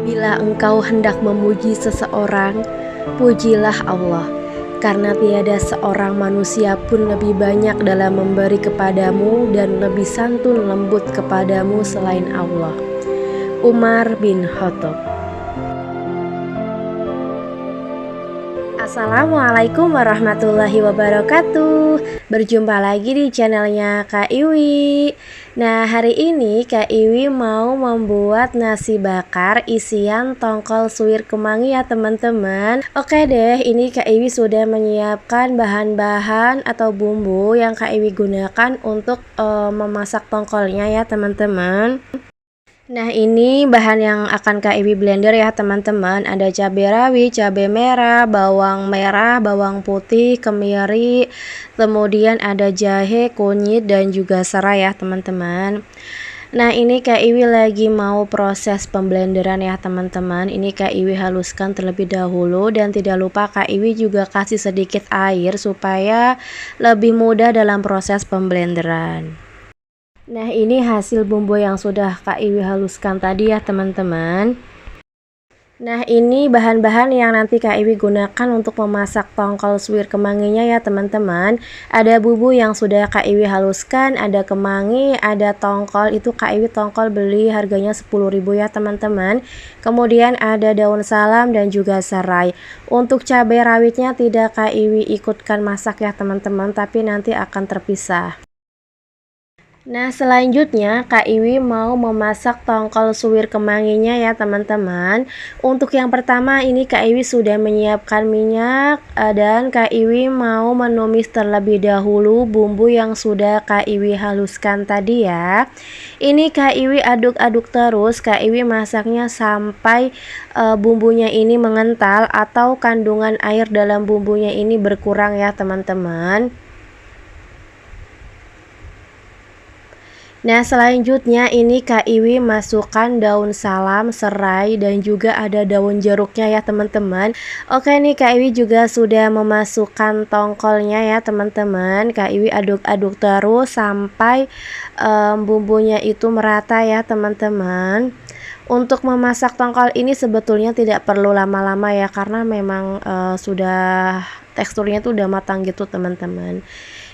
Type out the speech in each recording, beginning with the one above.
Bila engkau hendak memuji seseorang, pujilah Allah, karena tiada seorang manusia pun lebih banyak dalam memberi kepadamu dan lebih santun lembut kepadamu selain Allah. Umar bin Khattab. Assalamualaikum warahmatullahi wabarakatuh. Berjumpa lagi di channelnya Kak Iwi. Nah, hari ini Kak Iwi mau membuat nasi bakar isian tongkol suwir kemangi ya teman-teman. Oke deh, ini Kak Iwi sudah menyiapkan bahan-bahan atau bumbu yang Kak Iwi gunakan untuk memasak tongkolnya ya teman-teman. Nah, ini bahan yang akan Kak Iwi blender ya teman-teman. Ada cabai rawit, cabai merah, bawang putih, kemiri, kemudian ada jahe, kunyit, dan juga serai ya teman-teman. Nah, ini Kak Iwi lagi mau proses pemblenderan ya teman-teman. Ini Kak Iwi haluskan terlebih dahulu, dan tidak lupa Kak Iwi juga kasih sedikit air supaya lebih mudah dalam proses pemblenderan. Nah, ini hasil bumbu yang sudah Kak Iwi haluskan tadi ya teman-teman. Nah, ini bahan-bahan yang nanti Kak Iwi gunakan untuk memasak tongkol suwir kemanginya ya teman-teman. Ada bumbu yang sudah Kak Iwi haluskan, ada kemangi, ada tongkol. Itu Kak Iwi tongkol beli harganya 10.000 ya teman-teman. Kemudian ada daun salam dan juga serai. Untuk cabai rawitnya tidak Kak Iwi ikutkan masak ya teman-teman, tapi nanti akan terpisah. Nah, selanjutnya Kak Iwi mau memasak tongkol suwir kemanginya ya teman-teman. Untuk yang pertama ini Kak Iwi sudah menyiapkan minyak, dan Kak Iwi mau menumis terlebih dahulu bumbu yang sudah Kak Iwi haluskan tadi ya. Ini Kak Iwi aduk-aduk terus, Kak Iwi masaknya sampai bumbunya ini mengental atau kandungan air dalam bumbunya ini berkurang ya teman-teman. Nah, selanjutnya ini Kak Iwi masukkan daun salam, serai, dan juga ada daun jeruknya ya teman-teman. Oke nih, Kak Iwi juga sudah memasukkan tongkolnya ya teman-teman. Kak Iwi aduk-aduk terus sampai bumbunya itu merata ya teman-teman. Untuk memasak tongkol ini sebetulnya tidak perlu lama-lama ya, karena memang sudah teksturnya tuh udah matang gitu teman-teman.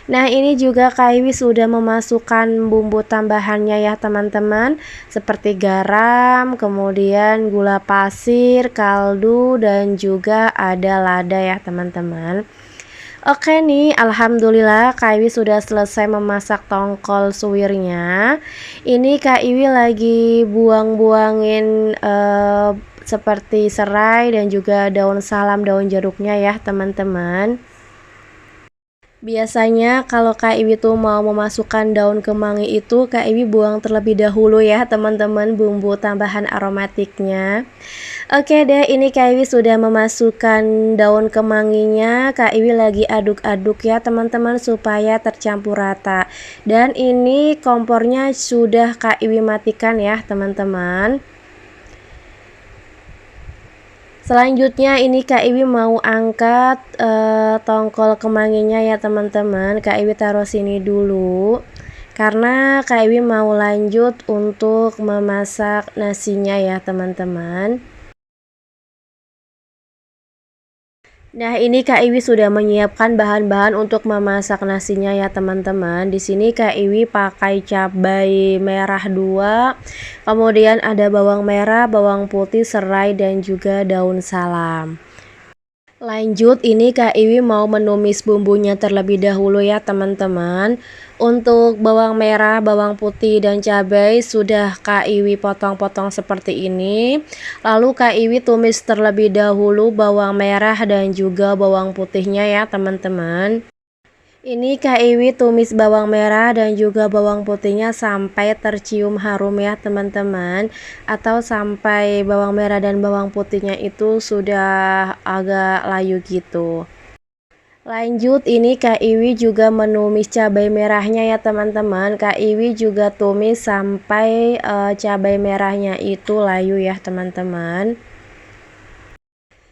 Nah, ini juga Kak Iwi sudah memasukkan bumbu tambahannya ya teman-teman, seperti garam, kemudian gula pasir, kaldu, dan juga ada lada ya teman-teman. Oke nih, alhamdulillah Kak Iwi sudah selesai memasak tongkol suwirnya. Ini Kak Iwi lagi buang-buangin seperti serai dan juga daun salam, daun jeruknya ya teman-teman. Biasanya kalau Kak Iwi tuh mau memasukkan daun kemangi itu Kak Iwi buang terlebih dahulu ya teman-teman bumbu tambahan aromatiknya. Oke deh, ini Kak Iwi sudah memasukkan daun kemanginya. Kak Iwi lagi aduk-aduk ya teman-teman supaya tercampur rata. Dan ini kompornya sudah Kak Iwi matikan ya teman-teman. Selanjutnya ini Kak Iwi mau angkat tongkol kemanginya ya teman-teman. Kak Iwi taruh sini dulu karena Kak Iwi mau lanjut untuk memasak nasinya ya teman-teman. Nah, ini Kak Iwi sudah menyiapkan bahan-bahan untuk memasak nasinya ya teman-teman. Di sini Kak Iwi pakai cabai merah 2, kemudian ada bawang merah, bawang putih, serai, dan juga daun salam. Lanjut, ini Kak Iwi mau menumis bumbunya terlebih dahulu ya teman-teman. Untuk bawang merah, bawang putih, dan cabai sudah Kak Iwi potong-potong seperti ini. Lalu Kak Iwi tumis terlebih dahulu bawang merah dan juga bawang putihnya ya teman-teman. Ini Kak Iwi tumis bawang merah dan juga bawang putihnya sampai tercium harum ya teman-teman, atau sampai bawang merah dan bawang putihnya itu sudah agak layu gitu. Lanjut, ini Kak Iwi juga menumis cabai merahnya ya teman-teman. Kak Iwi juga tumis sampai cabai merahnya itu layu ya teman-teman.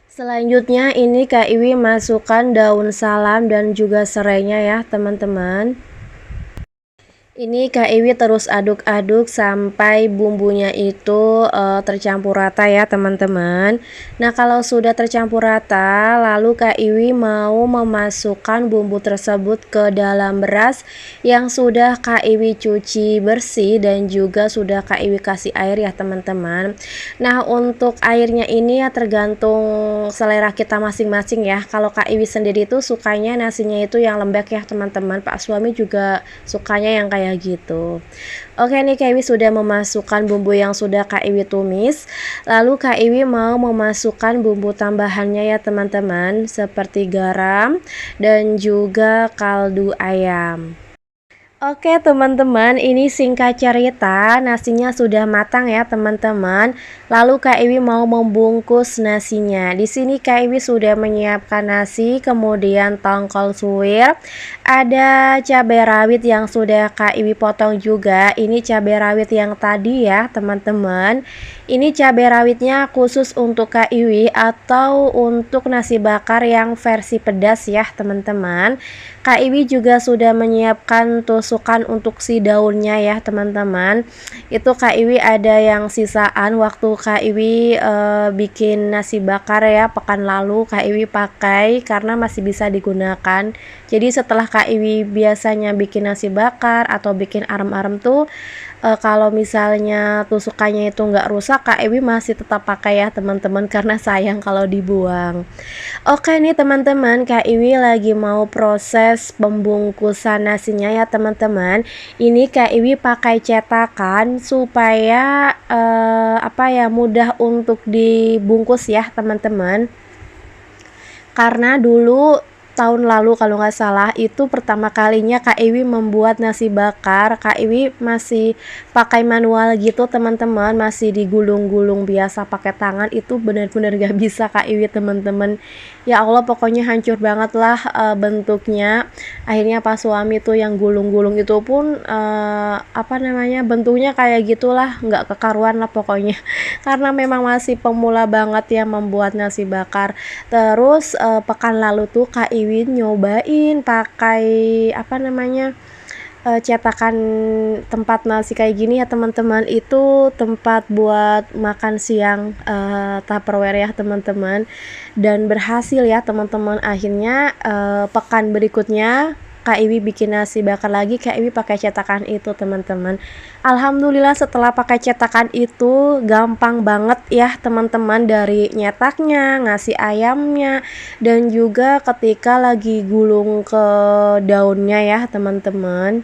Selanjutnya ini Kak Iwi masukkan daun salam dan juga serainya ya teman-teman. Ini Kak Iwi terus aduk-aduk sampai bumbunya itu tercampur rata ya teman-teman. Nah kalau sudah tercampur rata, lalu Kak Iwi mau memasukkan bumbu tersebut ke dalam beras yang sudah Kak Iwi cuci bersih dan juga sudah Kak Iwi kasih air ya teman-teman. Nah untuk airnya ini ya tergantung selera kita masing-masing ya. Kalau Kak Iwi sendiri itu sukanya nasinya itu yang lembek ya teman-teman. Pak suami juga sukanya yang kayak gitu. Oke nih Kak Iwi sudah memasukkan bumbu yang sudah Kak Iwi tumis. Lalu Kak Iwi mau memasukkan bumbu tambahannya ya teman-teman, seperti garam dan juga kaldu ayam. Oke teman-teman, ini singkat cerita nasinya sudah matang ya teman-teman. Lalu Kak Iwi mau membungkus nasinya. Di sini Kak Iwi sudah menyiapkan nasi, kemudian tongkol suwir, ada cabai rawit yang sudah Kak Iwi potong juga. Ini cabai rawit yang tadi ya teman-teman. Ini cabai rawitnya khusus untuk Kak Iwi atau untuk nasi bakar yang versi pedas ya teman-teman. Kak Iwi juga sudah menyiapkan tusukan untuk si daunnya ya teman-teman. Itu Kak Iwi ada yang sisaan waktu Kak Iwi bikin nasi bakar ya pekan lalu Kak Iwi pakai karena masih bisa digunakan. Jadi setelah Kak Iwi biasanya bikin nasi bakar atau bikin arem-arem tuh kalau misalnya tusukannya itu nggak rusak, Kak Iwi masih tetap pakai ya teman-teman karena sayang kalau dibuang. Oke nih teman-teman, Kak Iwi lagi mau proses pembungkusan nasinya ya teman-teman. Ini Kak Iwi pakai cetakan supaya apa ya mudah untuk dibungkus ya teman-teman. Karena dulu tahun lalu kalau nggak salah itu pertama kalinya Kak Iwi membuat nasi bakar. Kak Iwi masih pakai manual gitu teman-teman, masih digulung-gulung biasa pakai tangan. Itu benar-benar gak bisa Kak Iwi teman-teman. Ya Allah pokoknya hancur banget lah bentuknya. Akhirnya pas suami tuh yang gulung-gulung itu pun apa namanya bentuknya kayak gitulah, nggak kekaruan lah pokoknya. Karena memang masih pemula banget ya membuat nasi bakar. Terus pekan lalu tuh Kak Iwin nyobain pakai apa namanya cetakan tempat nasi kayak gini ya teman-teman. Itu tempat buat makan siang Tupperware ya teman-teman, dan berhasil ya teman-teman. Akhirnya pekan berikutnya Kak Iwi bikin nasi bakar lagi, Kak Iwi pakai cetakan itu teman-teman. Alhamdulillah setelah pakai cetakan itu gampang banget ya teman-teman, dari nyetaknya, ngasih ayamnya, dan juga ketika lagi gulung ke daunnya ya teman-teman.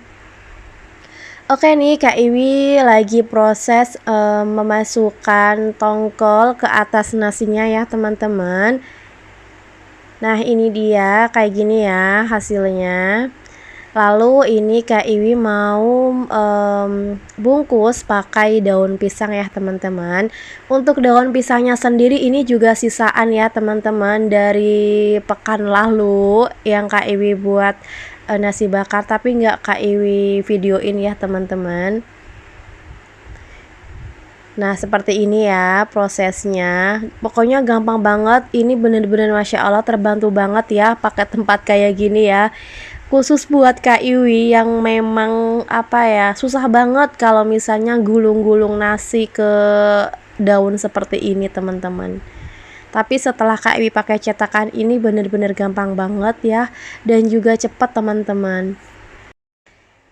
Oke nih Kak Iwi lagi proses memasukkan tongkol ke atas nasinya ya teman-teman. Nah ini dia kayak gini ya hasilnya. Lalu ini Kak Iwi mau bungkus pakai daun pisang ya teman-teman. Untuk daun pisangnya sendiri ini juga sisaan ya teman-teman dari pekan lalu yang Kak Iwi buat nasi bakar, tapi nggak Kak Iwi videoin ya teman-teman. Nah seperti ini ya prosesnya, pokoknya gampang banget. Ini bener-bener Masya Allah terbantu banget ya pakai tempat kayak gini ya, khusus buat Kak Iwi yang memang apa ya susah banget kalau misalnya gulung-gulung nasi ke daun seperti ini teman-teman. Tapi setelah Kak Iwi pakai cetakan ini bener-bener gampang banget ya, dan juga cepat teman-teman.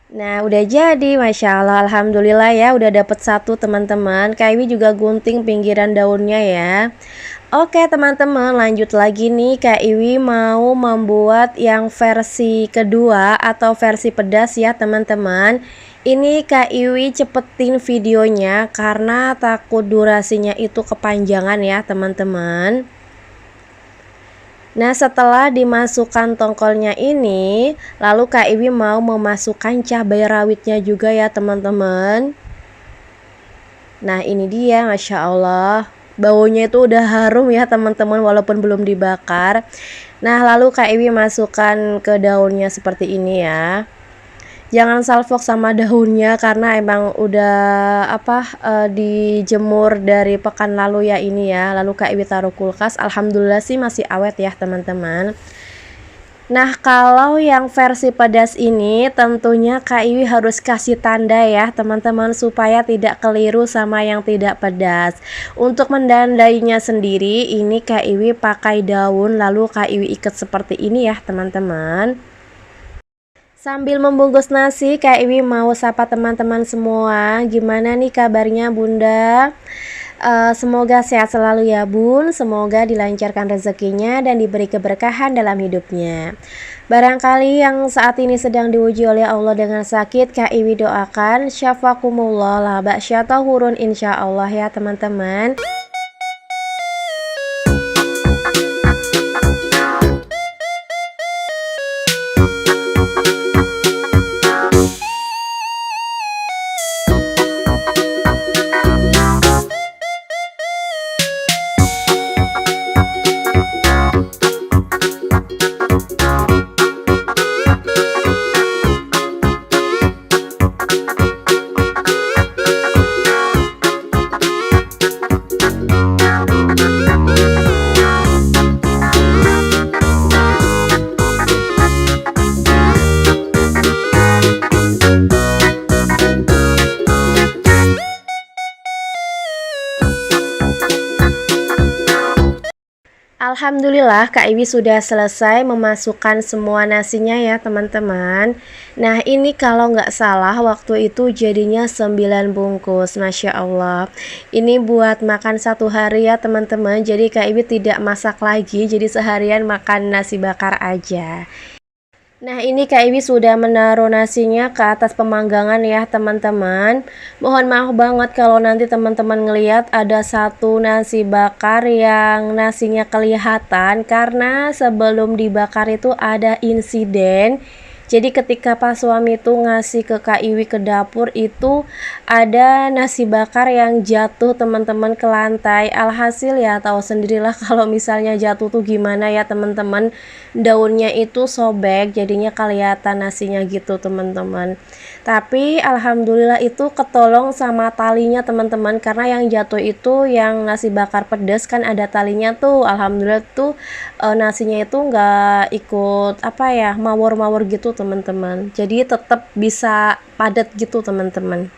Nah udah jadi, Masya Allah, Alhamdulillah ya udah dapet satu teman-teman. Kak Iwi juga gunting pinggiran daunnya ya. Oke teman-teman, lanjut lagi nih. Kak Iwi mau membuat yang versi kedua atau versi pedas ya teman-teman. Ini Kak Iwi cepetin videonya karena takut durasinya itu kepanjangan ya teman-teman. Nah setelah dimasukkan tongkolnya ini, lalu Kak Iwi mau memasukkan cabai rawitnya juga ya teman-teman. Nah ini dia Masya Allah, baunya itu udah harum ya teman-teman walaupun belum dibakar. Nah lalu Kak Iwi masukkan ke daunnya seperti ini ya. Jangan salfok sama daunnya karena emang udah apa dijemur dari pekan lalu ya ini ya. Lalu Kak Iwi taruh kulkas, alhamdulillah sih masih awet ya teman-teman. Nah, kalau yang versi pedas ini tentunya Kak Iwi harus kasih tanda ya teman-teman supaya tidak keliru sama yang tidak pedas. Untuk mendandainya sendiri ini Kak Iwi pakai daun lalu Kak Iwi ikat seperti ini ya teman-teman. Sambil membungkus nasi, Kak Iwi mau sapa teman-teman semua. Gimana nih kabarnya Bunda? Semoga sehat selalu ya Bun. Semoga dilancarkan rezekinya dan diberi keberkahan dalam hidupnya. Barangkali yang saat ini sedang diuji oleh Allah dengan sakit, Kak Iwi doakan syafakumullah la ba'sya tahurun insya Allah ya teman-teman. Alhamdulillah Kak Iwi sudah selesai memasukkan semua nasinya ya teman-teman. Nah ini kalau nggak salah waktu itu jadinya 9 bungkus. Masya Allah. Ini buat makan satu hari ya teman-teman. Jadi Kak Iwi tidak masak lagi. Jadi seharian makan nasi bakar aja. Nah ini Kak Iwi sudah menaruh nasinya ke atas pemanggangan ya teman-teman. Mohon maaf banget kalau nanti teman-teman ngelihat ada satu nasi bakar yang nasinya kelihatan karena sebelum dibakar itu ada insiden. Jadi ketika pas suami itu ngasih ke Kak Iwi ke dapur itu ada nasi bakar yang jatuh teman-teman ke lantai. Alhasil ya tahu sendirilah kalau misalnya jatuh tuh gimana ya teman-teman. Daunnya itu sobek jadinya kelihatan nasinya gitu teman-teman. Tapi alhamdulillah itu ketolong sama talinya teman-teman karena yang jatuh itu yang nasi bakar pedas kan ada talinya tuh. Alhamdulillah tuh nasinya itu nggak ikut apa ya mawur-mawur gitu teman-teman, jadi tetap bisa padat gitu teman-teman.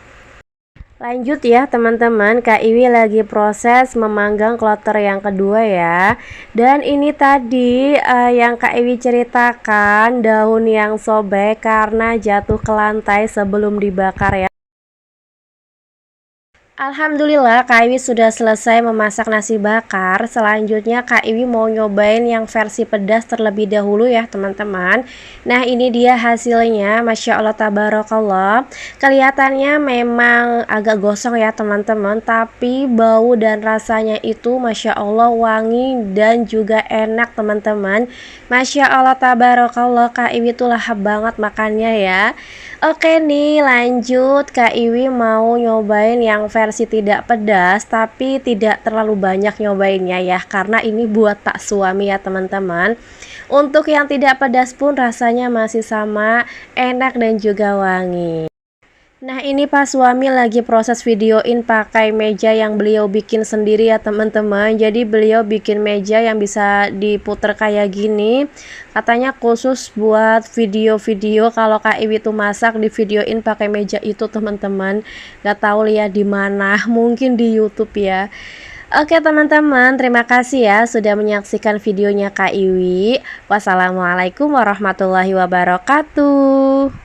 Lanjut ya teman-teman, Kak Iwi lagi proses memanggang kloter yang kedua ya. Dan ini tadi yang Kak Iwi ceritakan daun yang sobek karena jatuh ke lantai sebelum dibakar ya. Alhamdulillah Kak Iwi sudah selesai memasak nasi bakar. Selanjutnya Kak Iwi mau nyobain yang versi pedas terlebih dahulu ya teman-teman. Nah ini dia hasilnya, Masya Allah tabarakallah. Kelihatannya memang agak gosong ya teman-teman, tapi bau dan rasanya itu Masya Allah wangi dan juga enak teman-teman. Masya Allah tabarakallah, Kak Iwi tuh lahap banget makannya ya. Oke nih lanjut, Kak Iwi mau nyobain yang versi tidak pedas tapi tidak terlalu banyak nyobainnya ya karena ini buat tak suami ya teman-teman. Untuk yang tidak pedas pun rasanya masih sama enak dan juga wangi. Nah ini pas suami lagi proses videoin pakai meja yang beliau bikin sendiri ya teman-teman. Jadi beliau bikin meja yang bisa diputer kayak gini. Katanya khusus buat video-video kalau Kak Iwi tuh masak di videoin pakai meja itu teman-teman. Gak tahu lihat di mana, mungkin di YouTube ya. Oke teman-teman, terima kasih ya sudah menyaksikan videonya Kak Iwi. Wassalamualaikum warahmatullahi wabarakatuh.